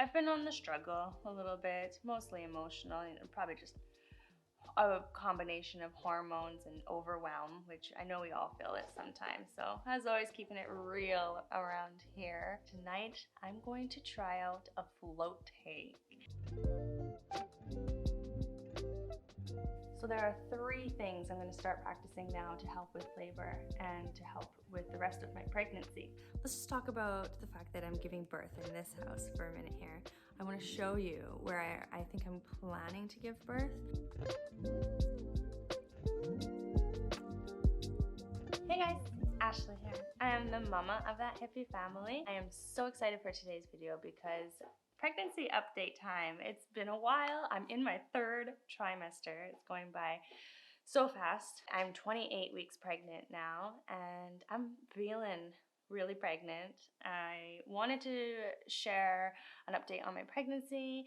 I've been on the struggle a little bit, mostly emotional, and probably just a combination of hormones and overwhelm, which I know we all feel it sometimes. So as always, keeping it real around here. Tonight, I'm going to try out a float take. So there are 3 things I'm going to start practicing now to help with labor and to help with the rest of my pregnancy. Let's just talk about the fact that I'm giving birth in this house for a minute here. I want to show you where I think I'm planning to give birth. Hey guys, Ashley here. I am the mama of that hippie family. I am so excited for today's video because pregnancy update time. It's been a while. I'm in my 3rd trimester. It's going by so fast. I'm 28 weeks pregnant now and I'm feeling really pregnant. I wanted to share an update on my pregnancy,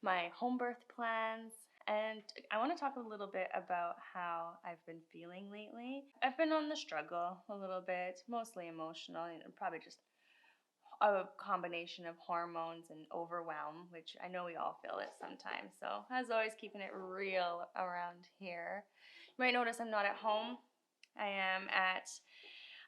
my home birth plans, and I want to talk a little bit about how I've been feeling lately. I've been on the struggle a little bit, mostly emotional, and probably just a combination of hormones and overwhelm, which I know we all feel it sometimes. So as always, keeping it real around here. You might notice I'm not at home. I am at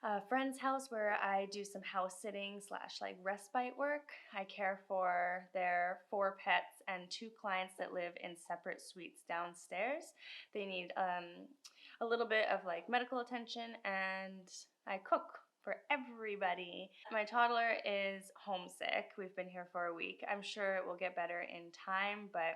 a friend's house where I do some house sitting / like respite work. I care for their 4 pets and 2 clients that live in separate suites downstairs. They need a little bit of like medical attention, and I cook for everybody. My toddler is homesick. We've been here for a week. I'm sure it will get better in time, but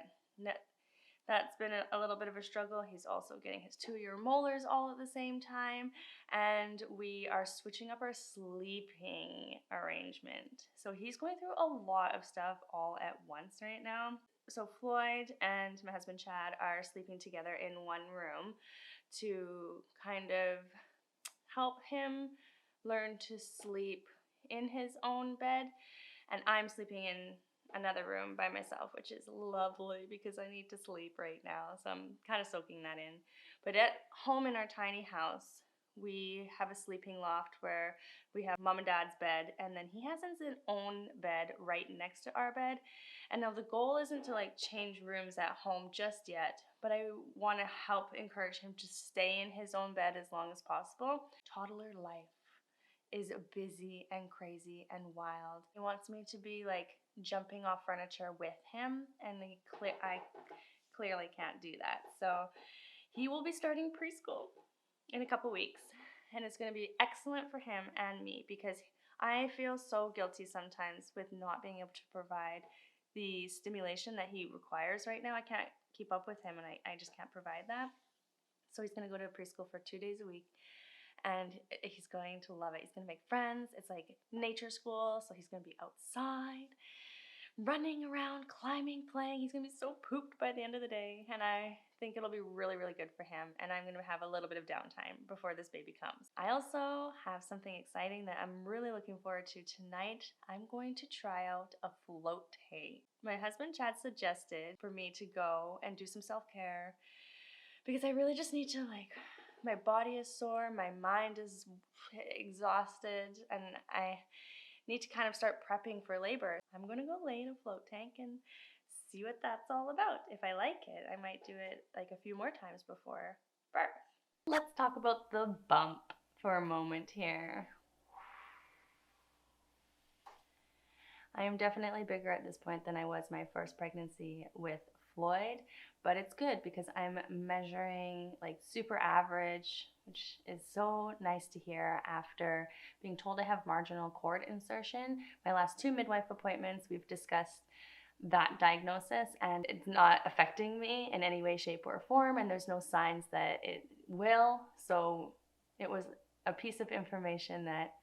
that's been a little bit of a struggle. He's also getting his 2-year molars all at the same time, and we are switching up our sleeping arrangement. So he's going through a lot of stuff all at once right now. So Floyd and my husband Chad are sleeping together in one room to kind of help him learn to sleep in his own bed, and I'm sleeping in another room by myself, which is lovely because I need to sleep right now, so I'm kind of soaking that in. But at home in our tiny house, we have a sleeping loft where we have mom and dad's bed, and then he has his own bed right next to our bed. And now the goal isn't to like change rooms at home just yet, but I want to help encourage him to stay in his own bed as long as possible. Toddler life is busy and crazy and wild. He wants me to be like jumping off furniture with him, and I clearly can't do that. So he will be starting preschool in a couple weeks, and it's going to be excellent for him and me because I feel so guilty sometimes with not being able to provide the stimulation that he requires right now. I can't keep up with him, and I just can't provide that. So he's going to go to preschool for 2 days a week, and he's going to love it. He's going to make friends. It's like nature school, so he's going to be outside, running around, climbing, playing. He's going to be so pooped by the end of the day, and I think it'll be really, really good for him, and I'm going to have a little bit of downtime before this baby comes. I also have something exciting that I'm really looking forward to tonight. I'm going to try out a float take. My husband Chad suggested for me to go and do some self-care because I really just need to my body is sore, my mind is exhausted, and I need to kind of start prepping for labor. I'm gonna go lay in a float tank and see what that's all about. If I like it, I might do it like a few more times before birth. Let's talk about the bump for a moment here. I am definitely bigger at this point than I was my first pregnancy with Floyd, but it's good because I'm measuring like super average, which is so nice to hear after being told I have marginal cord insertion. My last 2 midwife appointments, we've discussed that diagnosis, and it's not affecting me in any way, shape, or form, and there's no signs that it will. So it was a piece of information that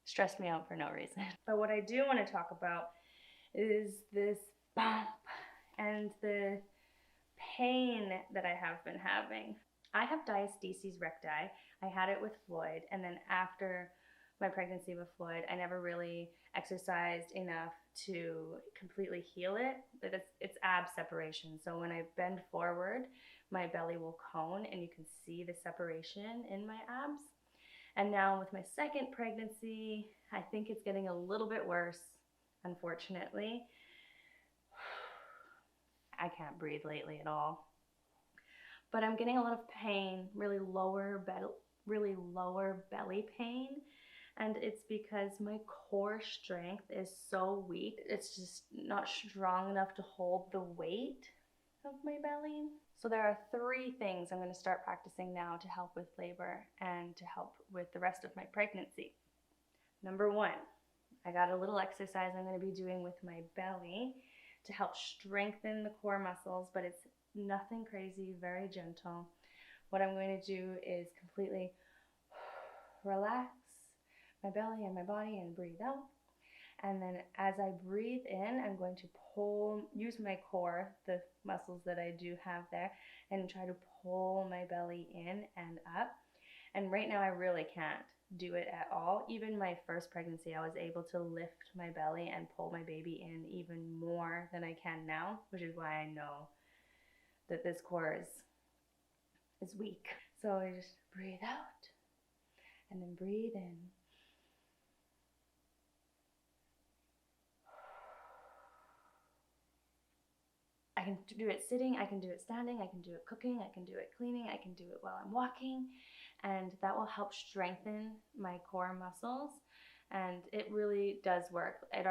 stressed me out for no reason. But what I do want to talk about is this bump and the pain that I have been having. I have diastasis recti. I had it with Floyd, and then after my pregnancy with Floyd, I never really exercised enough to completely heal it. But it's ab separation. So when I bend forward, my belly will cone, and you can see the separation in my abs. And now with my second pregnancy, I think it's getting a little bit worse, unfortunately. I can't breathe lately at all. But I'm getting a lot of pain, really lower belly pain. And it's because my core strength is so weak. It's just not strong enough to hold the weight of my belly. So there are 3 things I'm going to start practicing now to help with labor and to help with the rest of my pregnancy. Number 1, I got a little exercise I'm going to be doing with my belly to help strengthen the core muscles, but it's nothing crazy, very gentle. What I'm going to do is completely relax my belly and my body and breathe out. And then as I breathe in, I'm going to use my core, the muscles that I do have there, and try to pull my belly in and up. And right now I really can't do it at all. Even my first pregnancy, I was able to lift my belly and pull my baby in even more than I can now, which is why I know that this core is weak. So I just breathe out and then breathe in. I can do it sitting, I can do it standing, I can do it cooking, I can do it cleaning, I can do it while I'm walking, and that will help strengthen my core muscles. And it really does work. I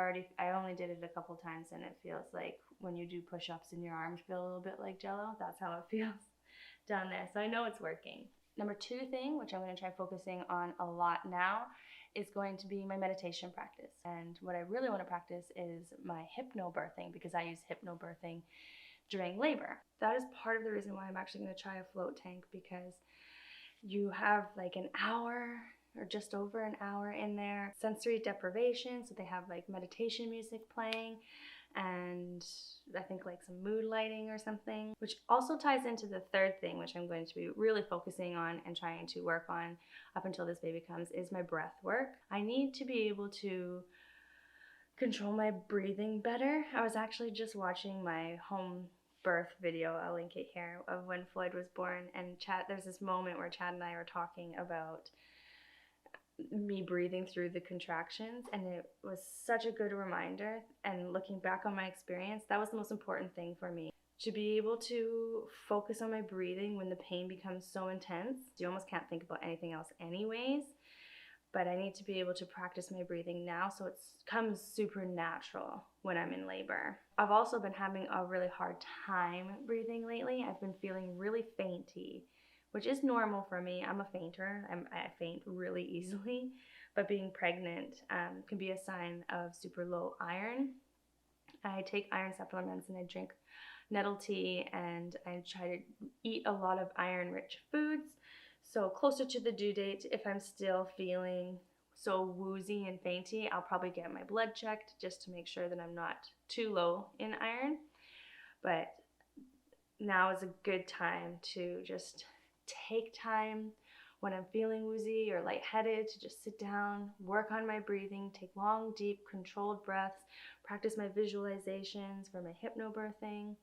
only did it a couple times, and it feels like when you do push-ups and your arms feel a little bit like jello, that's how it feels down there. So I know it's working. Number 2 thing, which I'm going to try focusing on a lot now, is going to be my meditation practice. And what I really want to practice is my hypnobirthing, because I use hypnobirthing during labor. That is part of the reason why I'm actually going to try a float tank, because you have like an hour or just over an hour in there. Sensory deprivation, so they have like meditation music playing, and I think like some mood lighting or something, which also ties into the 3rd thing, which I'm going to be really focusing on and trying to work on up until this baby comes, is my breath work. I need to be able to control my breathing better. I was actually just watching my home birth video, I'll link it here, of when Floyd was born, and there's this moment where Chad and I were talking about me breathing through the contractions, and it was such a good reminder. And looking back on my experience, that was the most important thing for me, to be able to focus on my breathing when the pain becomes so intense. You almost can't think about anything else anyways, but I need to be able to practice my breathing now so it comes super natural when I'm in labor. I've also been having a really hard time breathing lately. I've been feeling really fainty, which is normal for me. I'm a fainter. I faint really easily, but being pregnant can be a sign of super low iron. I take iron supplements and I drink nettle tea, and I try to eat a lot of iron-rich foods. So closer to the due date, if I'm still feeling so woozy and fainty, I'll probably get my blood checked just to make sure that I'm not too low in iron. But now is a good time to just take time when I'm feeling woozy or lightheaded to just sit down, work on my breathing, take long, deep, controlled breaths, practice my visualizations for my hypnobirthing,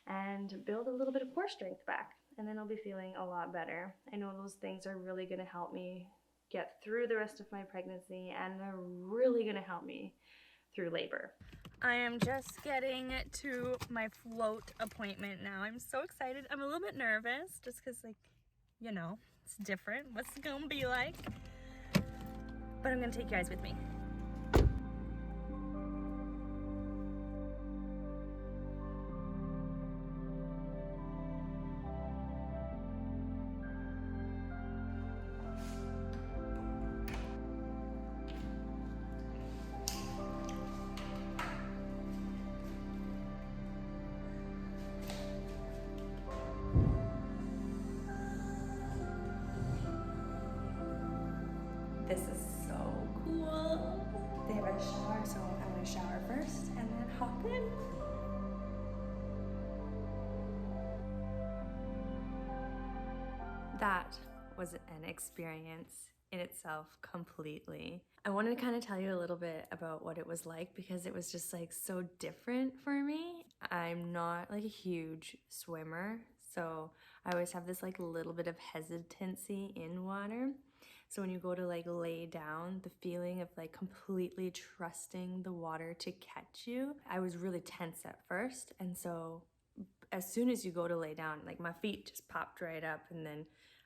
and build a little bit of core strength back. And then I'll be feeling a lot better. I know those things are really going to help me get through the rest of my pregnancy, and they're really going to help me through labor. I am just getting to my float appointment now. I'm so excited. I'm a little bit nervous just because, like, you know, it's different. What's it gonna be like? But I'm gonna take you guys with me. This is so cool. They have a shower, so I'm gonna shower first and then hop in. That was an experience in itself completely. I wanted to kind of tell you a little bit about what it was like, because it was just like so different for me. I'm not like a huge swimmer, so I always have this like little bit of hesitancy in water. So when you go to like lay down, the feeling of like completely trusting the water to catch you, I was really tense at first. And so as soon as you go to lay down, like my feet just popped right up, and then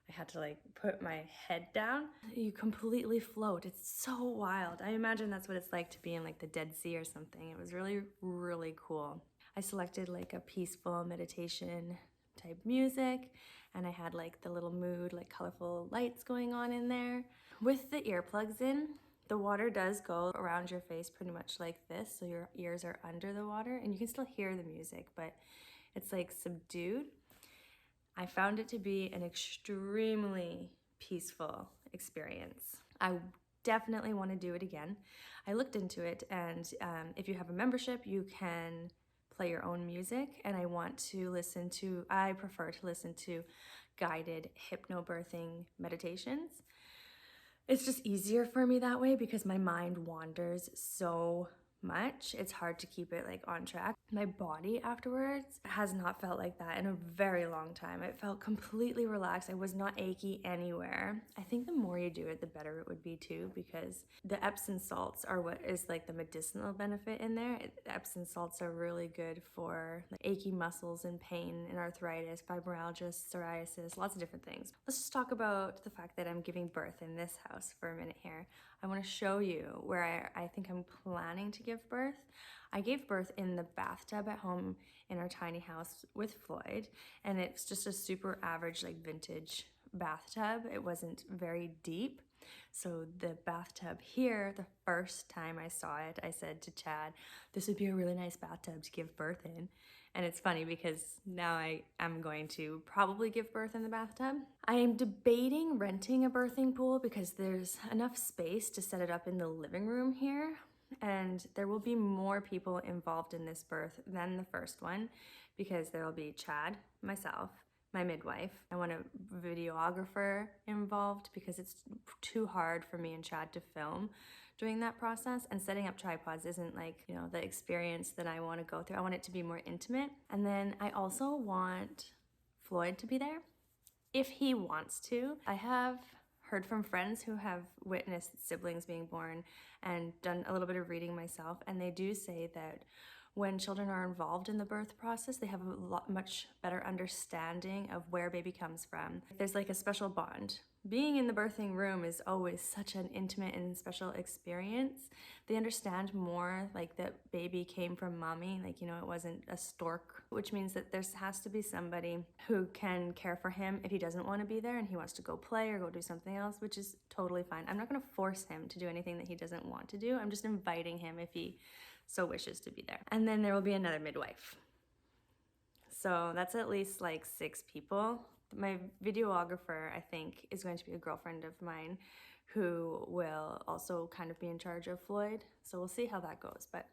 I had to like put my head down. You completely float. It's so wild. I imagine that's what it's like to be in like the Dead Sea or something. It was really, really cool. I selected like a peaceful meditation type music, and I had like the little mood, like colorful lights going on in there. With the earplugs in, the water does go around your face pretty much like this, so your ears are under the water, and you can still hear the music, but it's like subdued. I found it to be an extremely peaceful experience. I definitely want to do it again. I looked into it, and if you have a membership, you can play your own music, and I prefer to listen to guided hypnobirthing meditations. It's just easier for me that way because my mind wanders so much. It's hard to keep it like on track. My body afterwards has not felt like that in a very long time. It felt completely relaxed. I was not achy anywhere. I think the more you do it, the better it would be too, because the Epsom salts are what is like the medicinal benefit in there. Epsom salts are really good for like achy muscles and pain and arthritis, fibromyalgia, psoriasis, lots of different things. Let's just talk about the fact that I'm giving birth in this house for a minute here. I want to show you where I think I'm planning to give birth. I gave birth in the bathtub at home in our tiny house with Floyd, and it's just a super average like vintage bathtub. It wasn't very deep. So the bathtub here, the first time I saw it, I said to Chad, this would be a really nice bathtub to give birth in. And it's funny because now I am going to probably give birth in the bathtub. I am debating renting a birthing pool because there's enough space to set it up in the living room here. And there will be more people involved in this birth than the first one, because there will be Chad, myself, my midwife. I want a videographer involved because it's too hard for me and Chad to film during that process, and setting up tripods isn't like, you know, the experience that I want to go through. I want it to be more intimate. And then I also want Floyd to be there if he wants to. I have heard from friends who have witnessed siblings being born and done a little bit of reading myself, and they do say that when children are involved in the birth process, they have a much better understanding of where baby comes from. There's like a special bond. Being in the birthing room is always such an intimate and special experience. They understand more like that baby came from mommy, like, you know, it wasn't a stork, which means that there has to be somebody who can care for him if he doesn't want to be there and he wants to go play or go do something else, which is totally fine. I'm not going to force him to do anything that he doesn't want to do. I'm just inviting him if he so wishes to be there. And then there will be another midwife. So that's at least like 6 people. My videographer, I think, is going to be a girlfriend of mine who will also kind of be in charge of Floyd. So we'll see how that goes. But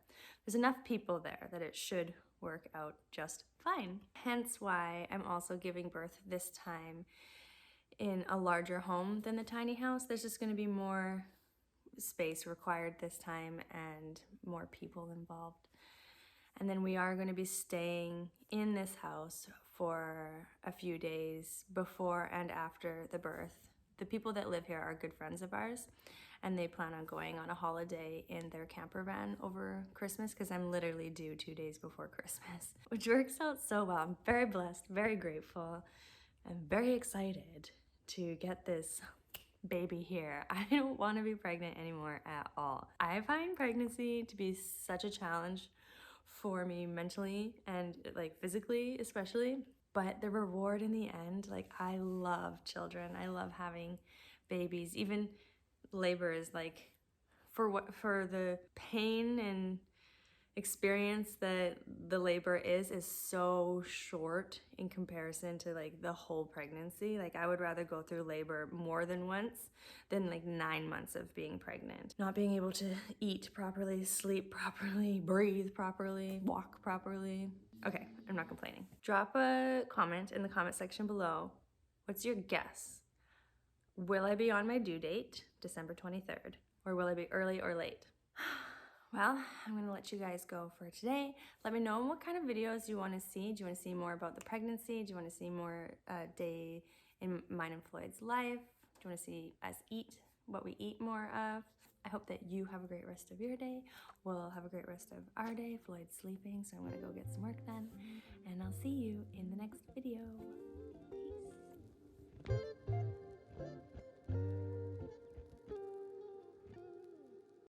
there's enough people there that it should work out just fine. Hence why I'm also giving birth this time in a larger home than the tiny house. There's just going to be more space required this time and more people involved. And then we are going to be staying in this house for a few days before and after the birth. The people that live here are good friends of ours, and they plan on going on a holiday in their camper van over Christmas, because I'm literally due 2 days before Christmas, which works out so well. I'm very blessed, very grateful, and very excited to get this baby here. I don't want to be pregnant anymore at all. I find pregnancy to be such a challenge for me mentally and like physically especially, but the reward in the end, like, I love children. I love having babies. Even labor is like, for the pain and experience that the labor is so short in comparison to like the whole pregnancy. Like, I would rather go through labor more than once than like 9 months of being pregnant. Not being able to eat properly, sleep properly, breathe properly, walk properly. Okay, I'm not complaining. Drop a comment in the comment section below. What's your guess? Will I be on my due date, December 23rd, or will I be early or late? Well, I'm gonna let you guys go for today. Let me know what kind of videos you wanna see. Do you wanna see more about the pregnancy? Do you wanna see more day in mine and Floyd's life? Do you wanna see us eat, what we eat more of? I hope that you have a great rest of your day. We'll have a great rest of our day. Floyd's sleeping, so I'm gonna go get some work done. And I'll see you in the next video.